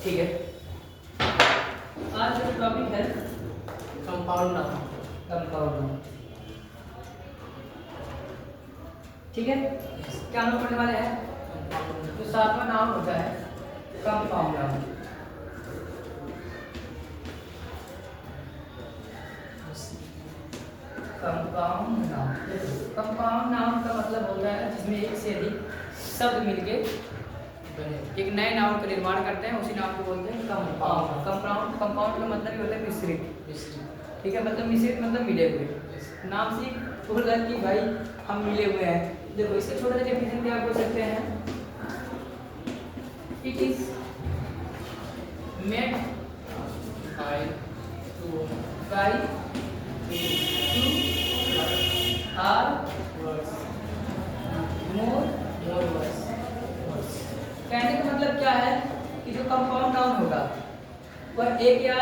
ठीक है, आज का टॉपिक है कंपाउंड नाउन। Compound noun. ठीक है, क्या हम लोग पढ़ने वाले हैं? जो सातवां नाउन होता है compound noun. Compound noun, compound noun का मतलब होता है जिसमें एक से अधिक शब्द मिलके एक नए नाउन का निर्माण करते हैं, उसी नाउन को बोलते हैं कंपाउंड। कंपाउंड कंपाउंड का मतलब ये होता है मिश्रित। ठीक है, मतलब मिश्रित मतलब मिले हुए। नाम से बोल रहा है कि भाई हम मिले हुए हैं। देखो इससे छोटा सा डेफिनेशन क्या बोल सकते हैं? It is made by two or words more. More words. कहने का मतलब क्या है कि जो कंपाउंड नाउन होगा वह एक या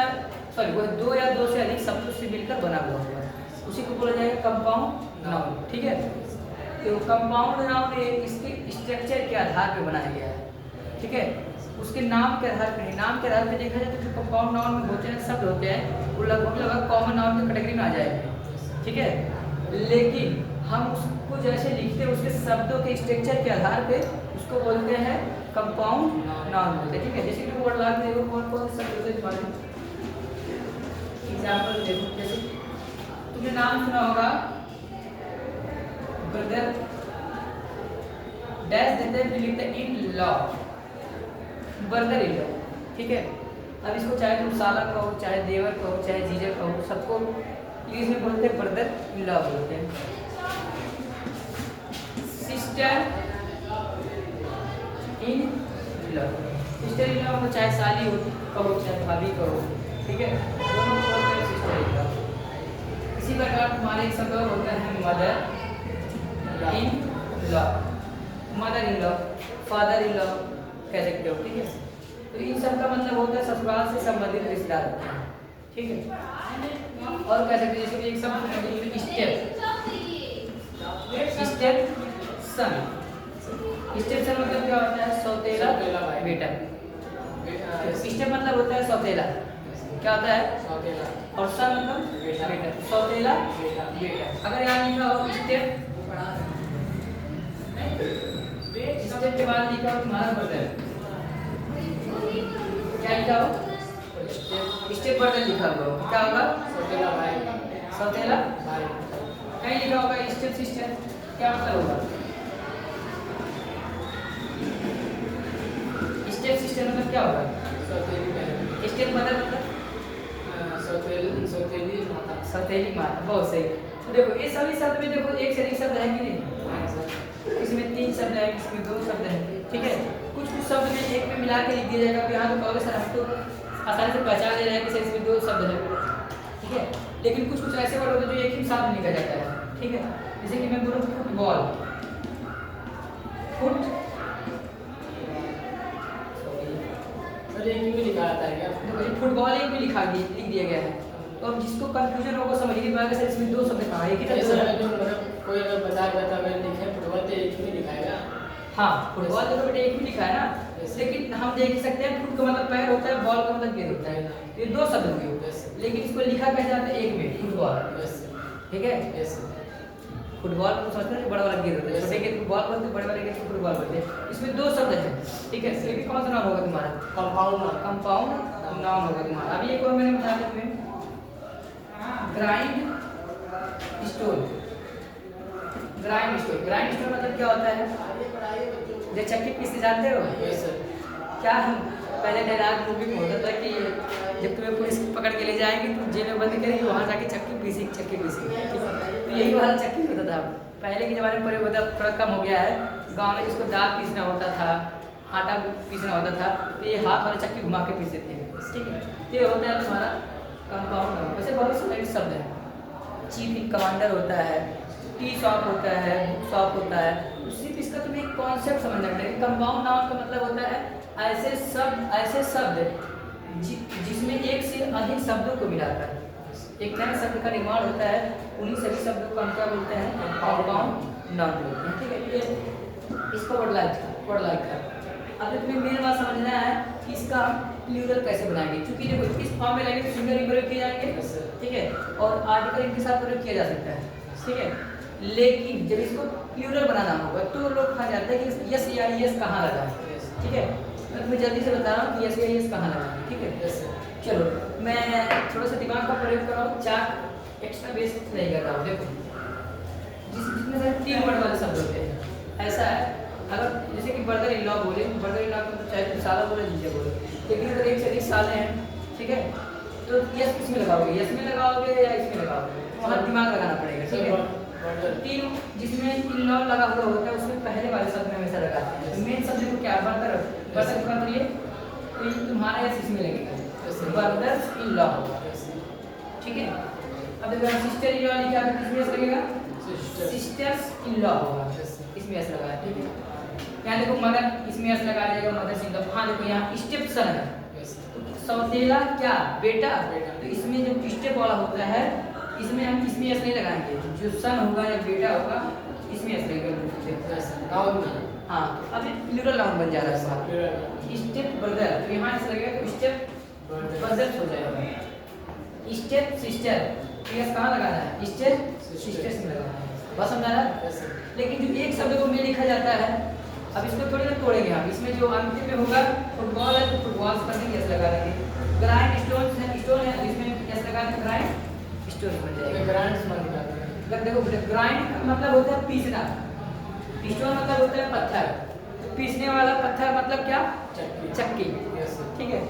वह दो या दो से अधिक शब्दों से मिलकर बना हुआ होगा, उसी को बोला जाएगा कंपाउंड नाउन। ठीक है, तो कंपाउंड नाउन इसके स्ट्रक्चर के आधार पर बनाया गया है। ठीक है, उसके नाम के आधार पर, नाम के आधार पर देखा जाए तो जो कंपाउंड नाउन में होते हैं शब्द होते हैं वो लगभग कॉमन नाउन की कैटेगरी में आ जाएंगे। ठीक है, लेकिन हम उसको जैसे लिखते हैं उसके शब्दों के स्ट्रक्चर के आधार पे उसको बोलते हैं कंपाउंड नाउन बोलते हैं। ठीक है, जैसे कि वर्ड लाग देखो कौन कौन से शब्द होते हैं तुम्हारे एग्जांपल देखो। जैसे तुमने नाम सुना होगा ब्रदर डैश देते हैं, लिखते हैं in law, brother in law. ठीक है, अब इसको चाहे तुम साला कहो, चाहे देवर कहो, चाहे जीजा कहो, सबको इंग्लिश में बोलते हैं ब्रदर इन लॉ बोलते हैं। Sister in law, sister in law को चाहे साली हो कहो, चाहे भाभी कहो। ठीक है, दोनों को बोलते हैं सिस्टर इन लॉ। इसी प्रकार तुम्हारे एक शब्द और होता है mother in law, mother in law, father in law कह सकते हो। ठीक है, तो इन सब का मतलब होता है ससुराल से संबंधित रिश्तेदार होते हैं। ठीक है, और कह सकते हैं जैसे कि एक शब्द स्टेप, स्टेप सन। स्टेप सन मतलब क्या होता है? सौतेला बेटा। स्टेप मतलब होता है सौतेला, क्या होता है? सौतेला। और सन मतलब बेटा, सौतेला बेटा। अगर यहाँ लिखा हो स्टेप, स्टेप के बाद लिखा हो तुम्हारा ब्रदर, क्या लिखा हो? स्टेप ब्रदर लिखा हुआ, क्या होगा? सौतेला भाई। सौतेला भाई। कहीं लिखा होगा स्टेप सिस्टर, क्या मतलब होगा? स्टेप सिस्टर मतलब क्या होगा? सौतेली बहन। स्टेप मदर मतलब सौतेली माता। सौतेली माता, बहुत सही। तो देखो ये सभी शब्द में देखो एक से अधिक शब्द है कि नहीं? इसमें 3 शब्द है, इसमें 2 शब्द है। ठीक है, कुछ कुछ शब्द में एक में मिला के लिख दिया जाएगा। यहाँ तो कहोगे सर हम तो आसानी से पहचान ले रहे हैं कि सर इसमें 2 शब्द है। ठीक है, लेकिन कुछ कुछ ऐसे वर्ड होते हैं जो एक ही साथ में लिखा जाता है। ठीक है, जैसे कि मैं बोलूँ फुटबॉल, फुट सर एक भी लिखा आता है क्या? तो फुटबॉल एक में लिख दिया गया है। तो अब जिसको कंफ्यूजन होगा समझ नहीं पाएगा सर इसमें 2 शब्द कहाँ है, एक ही ऐसा तरह है जो मतलब कोई अगर बता रहा था अगर लिखे फुटबॉल तो एक ही लिखाएगा। हाँ, फुटबॉल तो बेटा एक भी लिखा है ना, लेकिन हम देख सकते हैं फुट का मतलब पैर होता है, बॉल का मतलब गेंद होता है। ये 2 शब्द हो गए, लेकिन इसको लिखा कैसे जाता है? एक में फुटबॉल। ठीक है, फुटबॉल को समझते हैं बड़ा वाला गेंद होता है, छोटे गेंद को बॉल बोलते हैं, बड़े वाले गेंद को फुटबॉल बोलते हैं। इसमें 2 शब्द हैं। ठीक है, ये भी कौन सा नाम होगा तुम्हारा? कंपाउंड नाउन होगा तुम्हारा। अभी एक और मैंने बताया था तुम्हें ग्राइंड स्टोन। ग्राइंड स्टोन मतलब क्या होता है? जो चक्की पीसते जानते हो? क्या हम पहले डायलॉग मूवी में होता था कि जब तुम्हें पुलिस पकड़ के ले जाएंगे तो जेल में बंद करेगी, वहाँ जाके चक्की पीसी। तो यही वाला चक्की होता था। पहले के ज़माने में प्रयोग होता, थोड़ा कम हो गया है। गाँव में जिसको दाल पीसना होता था, आटा पीसना होता था, तो ये हाथ वाले चक्की घुमा के पीसते थे। ठीक है, तो ये होता है तुम्हारा कंपाउंड नाउन। वैसे बहुत सारे शब्द हैं, चीफ इन कमांडर होता है, टी शॉप होता है, बुक शॉप होता है। सिर्फ इसका तुम्हें एक कॉन्सेप्ट समझना पड़ेगा। कंपाउंड नाउन का मतलब होता है ऐसे शब्द जिसमें एक से अधिक शब्दों को मिलाकर एक नए शब्द का निर्माण होता है। उन्हीं सभी शब्दों को हम क्या बोलते हैं? कंपाउंड नाउन बोलते हैं। ठीक है, ये इसको वर्ड लाइक है। अब तो तुम्हें मेन बात समझना है कि इसका प्लूरल कैसे बनाएंगे, क्योंकि देखो इस फॉर्म में लगेंगे तो सिंगल ही प्रयोग किए जाएंगे, Yes, sir. ठीक है, और आर्टिकल इनके साथ प्रयोग किया जा सकता है, ठीक है। लेकिन जब इसको प्लूरल बनाना होगा तो लोग खा जाते हैं कि यस या यस कहाँ लगा है, Yes. ठीक है। मैं तुम्हें जल्दी से बता रहा हूँ कि यस या यस कहाँ लगा है, ठीक है। Yes, sir. चलो मैं थोड़ा सा दिमाग का प्रयोग कर रहा हूँ, चार एक्स्ट्रा बेस नहीं कर रहा हूँ। देखो जिसमें से 3 वर्ड वाले शब्द होते हैं, ऐसा है अगर जैसे कि ब्रदर इन लॉ बोले, ब्रदर इन लॉ को तो चाहे साला बोले जीजा बोले, लेकिन अगर एक से अधिक साले हैं, ठीक है, तो यस किस में लगाओगे, यस में लगाओगे या इसमें लगाओगे, वहाँ दिमाग लगाना पड़ेगा, ठीक है। Brother. 3 जिसमें इन लॉ लगा हुआ होता है उसमें पहले वाले शब्द में हमेशा लगाते हैं। तो मेन शब्द को क्या ब्रदर, ब्रदर का मतलब ये तो ये तुम्हारा यस इसमें लगेगा, ब्रदर्स इन लॉ होगा, Yes. ठीक है। अब देखो सिस्टर इन लॉ लिखा है, किसमें यस लगेगा, Sister. सिस्टर्स इन लॉ होगा, Yes. इसमें यस लगा है, ठीक है। यहाँ देखो मदर, इसमें यस लगा देगा, मदर इन लॉ। हाँ देखो यहाँ स्टेप सन है, Yes. सौतेला क्या बेटा, बेटा। तो इसमें जो स्टेप वाला होता है इसमें हम इसमें यस नहीं लगाएंगे, जो सन होगा या बेटा होगा इसमें यस लगेगा। Yes. Noun में. हाँ अब ये प्लूरल नाउन बन जा रहा है इसका, Plural. स्टेप ब्रदर, तो यहाँ यस लगेगा तो स्टेप Brother. ब्रदर्स हो जाएगा। स्टेप सिस्टर, तो यस कहाँ लगाना है, स्टेप Sister. सिस्टर्स में लगाना है, बस समझा रहा है। Yes, sir. लेकिन जो एक शब्द को में लिखा जाता है, अब इसको थोड़ी ना तोड़ेंगे हम, इसमें जो अंतिम में होगा फुटबॉल है तो फुटबॉल पर भी यस लगा देंगे। ग्राइंड स्टोन है, स्टोन है तो इसमें यस लगा देंगे, ग्राइंड स्टोन बन ये जाएगा। grants मान जाते हैं. अगर देखो ग्राइंड का मतलब होता है पीसना, स्टोन मतलब होता है पत्थर, तो पीसने वाला पत्थर मतलब क्या, चक्की. चक्की, Yes, sir. ठीक है।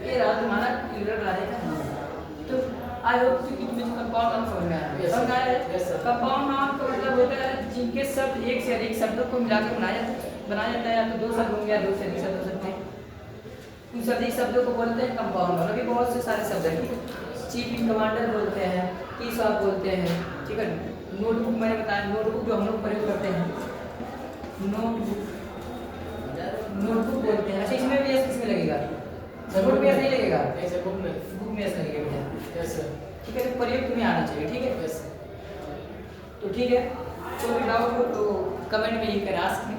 ये रहा तुम्हारा प्लूरल बनाने का नाम। तो आई होप कि तुम्हें कंपाउंड नाउन समझ में आया है, Yes, sir. समझ में आया है। Yes, sir. कंपाउंड नाउन का मतलब होता है जिनके शब्द एक से अधिक शब्दों को मिलाकर बनाया जाता है, या तो 2 शब्द होंगे या 2 से अधिक शब्द हो सकते हैं, उन सभी शब्दों को बोलते हैं कंपाउंड नाउन। अभी बहुत से सारे शब्द हैं, ठीक है। चीफ इन कमांडर बोलते हैं, की शॉप बोलते हैं, ठीक है। नोटबुक मैंने बताया, नोटबुक जो हम लोग प्रयोग करते हैं, नोटबुक बोलते हैं। अच्छा इसमें भी यस किसमें लगेगा, नोट में यस नहीं लगेगा, ऐसे बुक में. बुक में यस लगेगा भैया, Yes, sir. ठीक है। तो प्रयोग तुम्हें आना चाहिए, ठीक है। Yes. तो ठीक है, कोई भी डाउट हो तो कमेंट में लिख कर आस्क में।